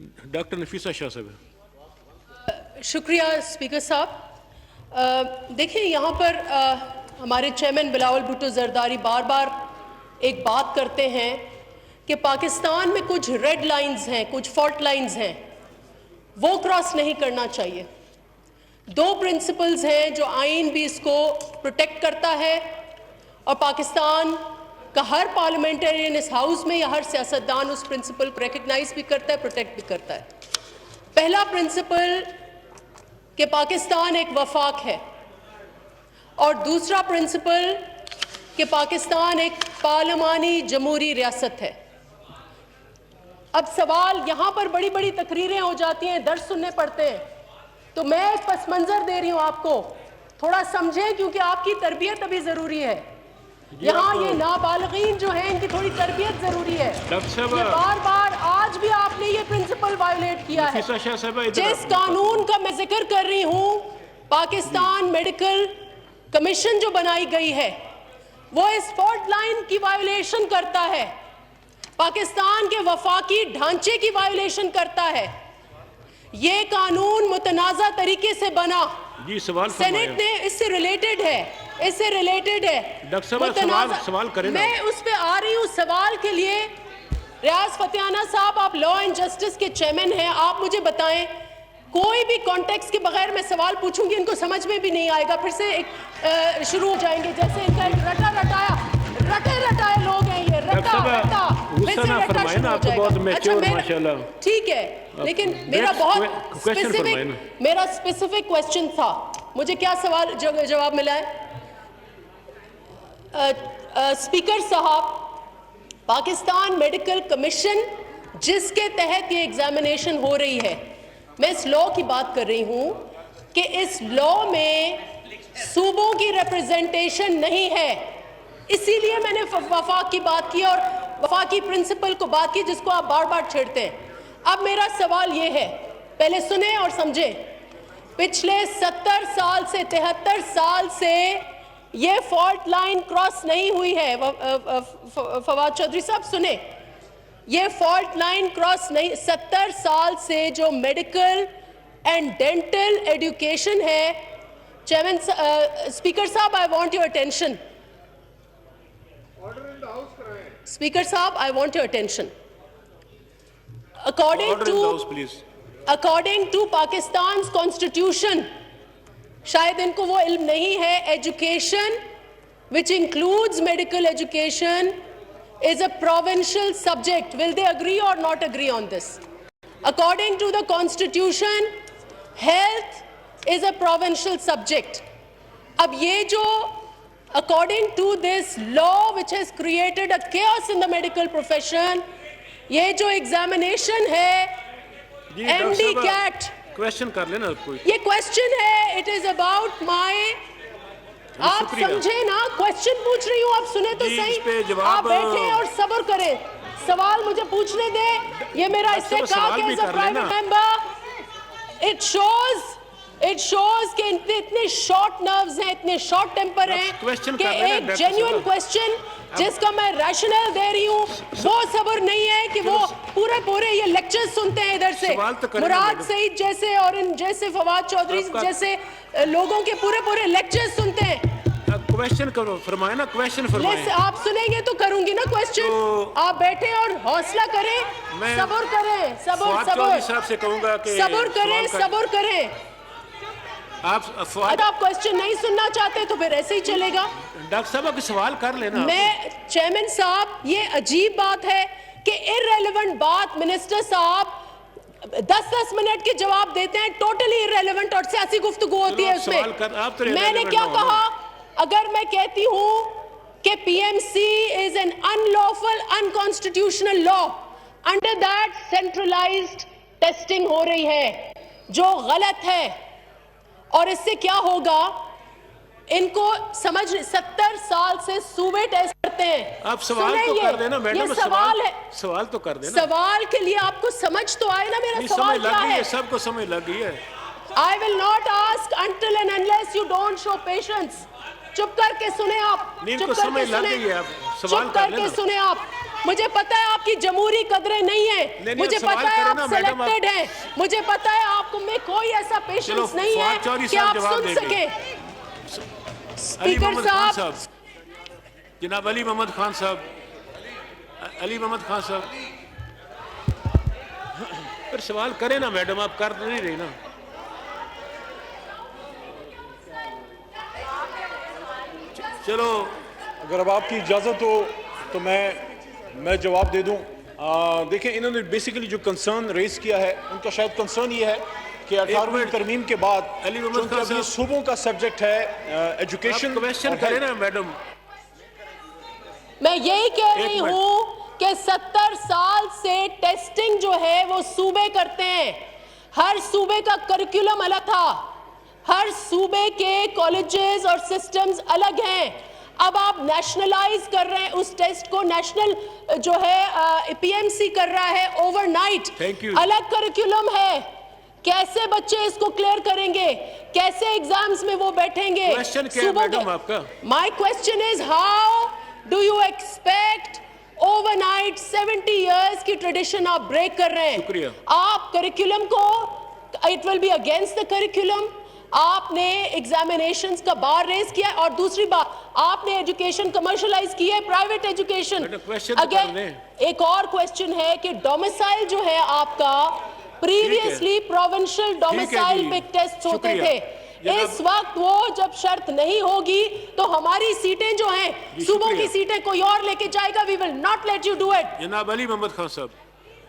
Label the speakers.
Speaker 1: Doctor Nafisa Shah साहब।
Speaker 2: शुक्रिया speaker साहब। देखिए यहाँ पर हमारे चेयरमैन बिलावल भुट्टो जरदारी बार बार एक बात करते हैं कि पाकिस्तान में कुछ रेड लाइंस हैं, कुछ फॉल्ट लाइंस हैं, वो क्रॉस नहीं करना चाहिए। दो प्रिंसिपल्स हैं जो आइन भी इसको प्रोटेक्ट करता है और पाकिस्तान का हर पार्लियामेंटेरियन इस हाउस में या हर सियासतदान उस प्रिंसिपल को रिकग्नाइज भी करता है, प्रोटेक्ट भी करता है। पहला प्रिंसिपल कि पाकिस्तान एक वफाक है और दूसरा प्रिंसिपल कि पाकिस्तान एक पार्लिमानी जमहूरी रियासत है। अब सवाल यहाँ पर बड़ी बड़ी तकरीरें हो जाती हैं, दर्स सुनने पड़ते हैं, तो मैं एक पस मंजर दे रही हूँ आपको, थोड़ा समझें क्योंकि आपकी तरबियत अभी ज़रूरी है। यहाँ ये नाबालिगीन जो हैं इनकी थोड़ी तरबियत ज़रूरी है। ये बार बार आज भी आपने ये प्रिंसिपल वायलेट किया है। जिस कानून का मैं जिक्र कर रही हूँ, पाकिस्तान मेडिकल कमीशन जो बनाई गई है, वो इस फॉल्ट लाइन की वायलेशन करता है, पाकिस्तान के वफाकी ढांचे की वायलेशन करता है। ये कानून मुतनाज़ा तरीके से बना,
Speaker 1: जी सवाल
Speaker 2: सेनेट ने इससे रिलेटेड है, इससे रिलेटेड है।
Speaker 1: डॉक्टर साहब सवाल करें ना।
Speaker 2: मैं उस पे आ रही हूँ सवाल के लिए। रियाज फतेहाना साहब, आप लॉ एंड जस्टिस के चेयरमैन हैं, आप मुझे बताएं, कोई भी कॉन्टेक्स्ट के बगैर मैं सवाल पूछूंगी इनको समझ में भी नहीं आएगा, फिर से एक शुरू हो जाएंगे जैसे इनका एक रटे रटाए लोग हैं ये, रटा फिर से रटा शुरू हो जाएगा। अच्छा ठीक है, लेकिन मेरा बहुत स्पेसिफिक क्वेश्चन था, मुझे क्या सवाल जवाब मिला है? स्पीकर साहब, पाकिस्तान मेडिकल कमीशन जिसके तहत ये एग्जामिनेशन हो रही है, मैं इस लॉ की बात कर रही हूं कि इस लॉ में सूबों की रिप्रेजेंटेशन नहीं है, इसीलिए मैंने वफाक की बात की और वफाकी प्रिंसिपल को बात की जिसको आप बार बार छेड़ते हैं। अब मेरा सवाल ये है, पहले सुने और समझें, पिछले 70 साल से 73 साल से ये फॉल्ट लाइन क्रॉस नहीं हुई है। फवाद चौधरी साहब सुने, ये फॉल्ट लाइन क्रॉस नहीं, 70 साल से जो मेडिकल एंड डेंटल एजुकेशन है। चेयरमैन स्पीकर साहब, I want your attention. Speaker साहब, I want your attention. According to Pakistan constitution, शायद इनको वो इल्म नहीं है, education which includes medical education is a provincial subject. Will they agree or not agree on this? According to the constitution, health is a provincial subject. अब ये जो according to this law which has created a chaos in the medical profession, ये जो examination है MD CAT,
Speaker 1: question कर लेना कोई,
Speaker 2: ये क्वेश्चन है, it is about my, आप समझे ना, क्वेश्चन पूछ रही हूँ, आप सुने तो सही, आप बैठे और सब्र करें, सवाल मुझे पूछने दे। ये मेरा इस्तेकाक है as a private member. It shows कि इतने शॉर्ट नर्व्स हैं, इतने शॉर्ट टेम्पर हैं कि एक जेन्युइन क्वेश्चन जिसका मैं रैशनल दे रही हूँ वो सब्र नहीं है कि वो पूरे ये लेक्चर सुनते हैं इधर से, मुराद सईद जैसे और इन जैसे फवाद चौधरी जैसे लोगों के पूरे लेक्चर सुनते हैं।
Speaker 1: क्वेश्चन करो, फरमाए ना, क्वेश्चन फरमाए।
Speaker 2: आप सुनेंगे तो करूंगी ना क्वेश्चन, तो आप बैठे और हौसला करें, सब्र करें, सब्र करें। आप क्वेश्चन नहीं सुनना चाहते तो फिर ऐसे ही चलेगा।
Speaker 1: डॉक्टर साहब सवाल कर लेना।
Speaker 2: मैं चेयरमैन साहब, ये अजीब बात है कि इररेलेवेंट बात मिनिस्टर साहब 10-10 मिनट के जवाब देते हैं, टोटली इररेलेवेंट, और सियासी गुफ्तगू होती है उसमें। मैंने क्या कहा? अगर मैं कहती हूं कि PMC is an unlawful unconstitutional law, under that centralised testing हो रही है जो गलत है, और इससे क्या होगा इनको समझ, 70 साल से सूबे टेस्ट करते हैं।
Speaker 1: आप सवाल तो कर देना मैडम,
Speaker 2: ये सवाल है,
Speaker 1: सवाल तो कर देना,
Speaker 2: सवाल के लिए आपको समझ तो आए ना मेरा सवाल क्या है।
Speaker 1: सबको समझ लग गई है।
Speaker 2: I will not ask until and unless you don't show patience. चुप करके सुने आप, चुप करके सुने आप, मुझे पता है आप آپ کی جمہوری قدریں نہیں ہیں.
Speaker 1: نہیں،
Speaker 2: مجھے
Speaker 1: سوال
Speaker 2: پتا ہے
Speaker 1: کریں
Speaker 2: آپ
Speaker 1: نا میڈم، آپ-
Speaker 2: سلیکٹڈ ہیں. مجھے پتا ہے آپ میں کوئی ایسا
Speaker 1: چلو
Speaker 2: پیشنس نہیں
Speaker 1: فواد
Speaker 2: ہے
Speaker 1: چودھری
Speaker 2: کہ
Speaker 1: صاحب
Speaker 2: آپ
Speaker 1: جواب
Speaker 2: سن
Speaker 1: دیں گے.
Speaker 2: سکیں.
Speaker 1: علی
Speaker 2: اسپیکر
Speaker 1: محمد خان
Speaker 2: صاحب,
Speaker 1: صاحب، جناب علی محمد خان صاحب، علی محمد خان صاحب، پھر سوال کریں نا میڈم، آپ کر نہیں رہی نا. چلو
Speaker 3: اگر اب آپ کی اجازت ہو تو میں جواب دے دوں. دیکھیں انہوں نے بیسیکلی جو کنسرن ریز کیا ہے ان کا شاید کنسرن یہ ہے کہ 18ویں
Speaker 1: منٹ.
Speaker 3: ترمیم کے بعد
Speaker 1: علی محمد
Speaker 3: چونکہ
Speaker 1: خان
Speaker 3: اب یہ
Speaker 1: صاحب،
Speaker 3: صوبوں کا سبجیکٹ ہے
Speaker 1: آپ
Speaker 3: ایجوکیشن
Speaker 1: کویشچن کریں نا میڈم.
Speaker 2: میں یہی کہہ
Speaker 1: ایک
Speaker 2: رہی
Speaker 1: منٹ.
Speaker 2: ہوں کہ 70 سال سے ٹیسٹنگ جو ہے وہ صوبے کرتے ہیں. ہر صوبے کا کریکولم الگ تھا, ہر صوبے کے کالجز اور سسٹمز الگ ہیں. اب آپ نیشنلائز کر رہے ہیں اس ٹیسٹ کو, نیشنل جو ہے پی ایم سی کر رہا ہے اوور نائٹ.
Speaker 1: Thank you.
Speaker 2: الگ کریکولم ہے. کیسے بچے اس کو کلیئر کریں گے, کیسے ایگزامز میں وہ بیٹھیں گے؟
Speaker 1: کویشچن کیا ہے میڈم آپ کا؟
Speaker 2: My question is, how do you expect overnight 70 years کی ٹریڈیشن آپ بریک کر رہے ہیں؟
Speaker 1: شکریہ.
Speaker 2: آپ کریکولم کو, it will be against the curriculum. آپ نے ایگزامینیشنز کا بار ریز کیا ہے, اور دوسری بات آپ نے ایجوکیشن کمرشلائز کی ہے, پرائیویٹ ایجوکیشن.
Speaker 1: میڈم کویشچن تو کر لیں.
Speaker 2: ایک اور کویشچن ہے کہ ڈومیسائل جو ہے آپ کا پریویسلی پروونشل ڈومیسائل
Speaker 1: جی.
Speaker 2: پہ ٹیسٹ ہوتے
Speaker 1: شکریہ.
Speaker 2: تھے.
Speaker 1: جناب-
Speaker 2: اس وقت وہ جب شرط نہیں ہوگی تو ہماری سیٹیں جو ہیں
Speaker 1: جی،
Speaker 2: صوبوں کی
Speaker 1: شکریہ.
Speaker 2: سیٹیں کوئی اور لے کے جائے گا. We will not let you do it.
Speaker 1: جناب علی محمد خان صاحب.